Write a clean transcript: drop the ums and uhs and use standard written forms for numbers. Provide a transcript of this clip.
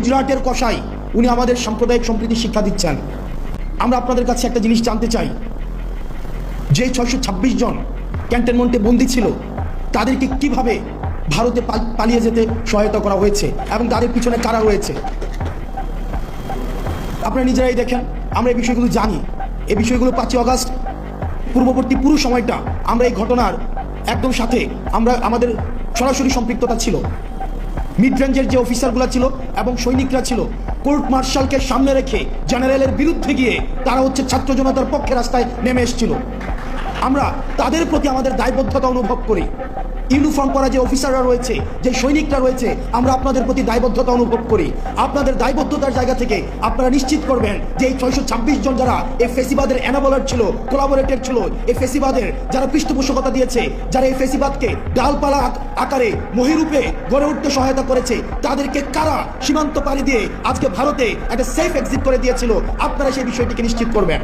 গুজরাটের কসাই, উনি আমাদের সাম্প্রদায়িক সম্প্রীতি শিক্ষা দিচ্ছেন। আমরা আপনাদের কাছে একটা জিনিস জানতে চাই, যে 626 জন ক্যান্টনমেন্টে বন্দী ছিল, তাদেরকে কিভাবে ভারতে পালিয়ে যেতে সহায়তা করা হয়েছে এবং তাদের পিছনে কারা রয়েছে আপনারা নিজেরাই দেখেন। আমরা এই বিষয়গুলো জানি। এই বিষয়গুলো 5 আগস্ট পূর্ববর্তী পুরো সময়টা আমরা এই ঘটনার একদম সাথে আমাদের সরাসরি সম্পৃক্ততা ছিল। মিড রেঞ্জের যে অফিসারগুলো ছিল এবং সৈনিকরা ছিল, কোর্ট মার্শালকে সামনে রেখে জেনারেলের বিরুদ্ধে গিয়ে তারা ছাত্র জনতার পক্ষে রাস্তায় নেমে এসেছিল। আমরা তাদের প্রতি আমাদের দায়বদ্ধতা অনুভব করি। ইউনিফর্ম পরা যে অফিসাররা রয়েছে, যে সৈনিকরা রয়েছে, আমরা আপনাদের প্রতি দায়বদ্ধতা অনুভব করি। আপনাদের দায়বদ্ধতার জায়গা থেকে আপনারা নিশ্চিত করবেন যে এই 626 জন যারা এই ফেসিবাদের এনাবলার ছিল, কোলাবোরেটর ছিল, এই ফেসিবাদের যারা পৃষ্ঠপোষকতা দিয়েছে, যারা এই ফেসিবাদকে ডালপালা আকারে মহিরূপে গড়ে উঠতে সহায়তা করেছে, তাদেরকে কারা সীমান্ত পাড়ি দিয়ে আজকে ভারতে একটা সেফ এক্সিট করে দিয়েছিল, আপনারা সেই বিষয়টিকে নিশ্চিত করবেন।